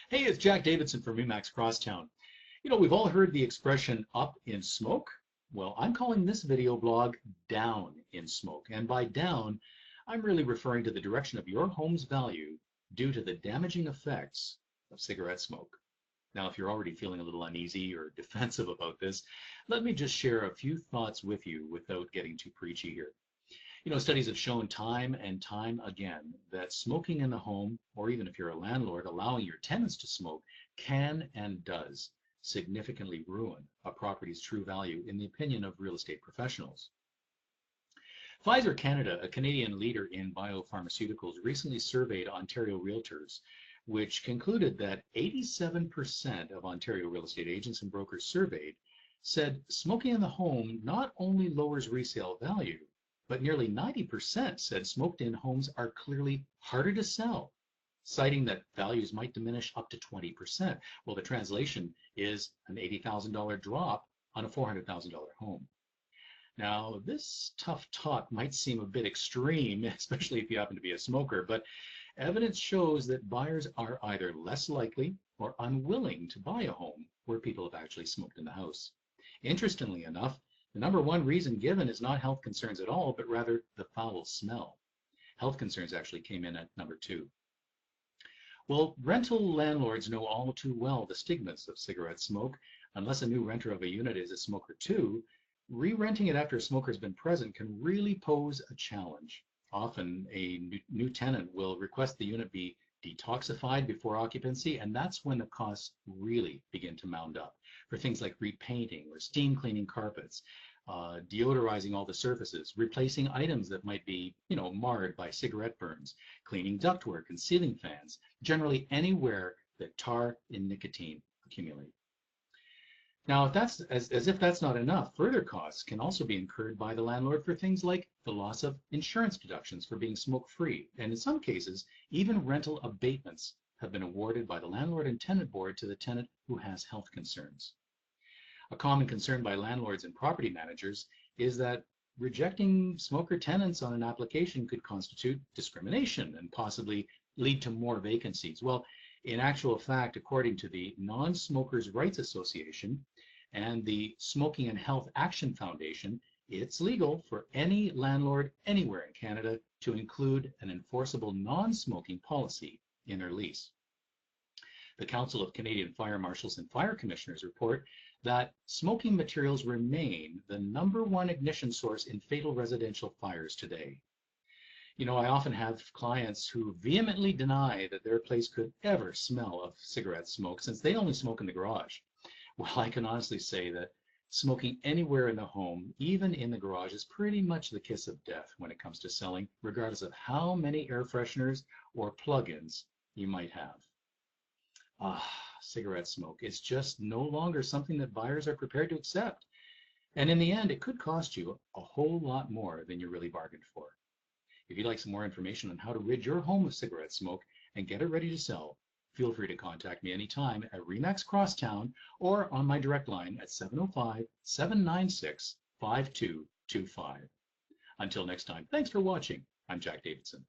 Hey, it's Jack Davidson from Remax Crosstown. We've all heard the expression up in smoke. Well, I'm calling this video blog down in smoke. And by down, I'm really referring to the direction of your home's value due to the damaging effects of cigarette smoke. Now, if you're already feeling a little uneasy or defensive about this, let me just share a few thoughts with you without getting too preachy here. Studies have shown time and time again that smoking in the home, or even if you're a landlord, allowing your tenants to smoke can and does significantly ruin a property's true value in the opinion of real estate professionals. Pfizer Canada, a Canadian leader in biopharmaceuticals, recently surveyed Ontario realtors, which concluded that 87% of Ontario real estate agents and brokers surveyed said smoking in the home not only lowers resale value, but nearly 90% said smoked-in homes are clearly harder to sell, citing that values might diminish up to 20%. Well, the translation is an $80,000 drop on a $400,000 home. Now, this tough talk might seem a bit extreme, especially if you happen to be a smoker, but evidence shows that buyers are either less likely or unwilling to buy a home where people have actually smoked in the house. Interestingly enough, the number one reason given is not health concerns at all, but rather the foul smell. Health concerns actually came in at number 2. Well, rental landlords know all too well the stigmas of cigarette smoke. Unless a new renter of a unit is a smoker too, re-renting it after a smoker has been present can really pose a challenge. Often a new tenant will request the unit be detoxified before occupancy, and that's when the costs really begin to mound up for things like repainting or steam cleaning carpets, deodorizing all the surfaces, replacing items that might be, marred by cigarette burns, cleaning ductwork and ceiling fans, generally anywhere that tar and nicotine accumulate. Now, if that's as if that's not enough, further costs can also be incurred by the landlord for things like the loss of insurance deductions for being smoke-free, and in some cases, even rental abatements have been awarded by the landlord and tenant board to the tenant who has health concerns. A common concern by landlords and property managers is that rejecting smoker tenants on an application could constitute discrimination and possibly lead to more vacancies. Well, in actual fact, according to the Non-Smokers' Rights Association and the Smoking and Health Action Foundation, it's legal for any landlord anywhere in Canada to include an enforceable non-smoking policy in their lease. The Council of Canadian Fire Marshals and Fire Commissioners report that smoking materials remain the #1 ignition source in fatal residential fires today. I often have clients who vehemently deny that their place could ever smell of cigarette smoke since they only smoke in the garage. Well, I can honestly say that smoking anywhere in the home, even in the garage, is pretty much the kiss of death when it comes to selling, regardless of how many air fresheners or plug-ins you might have. Cigarette smoke is just no longer something that buyers are prepared to accept. And in the end, it could cost you a whole lot more than you really bargained for. If you'd like some more information on how to rid your home of cigarette smoke and get it ready to sell, feel free to contact me anytime at Remax Crosstown or on my direct line at 705-796-5225. Until next time, thanks for watching. I'm Jack Davidson.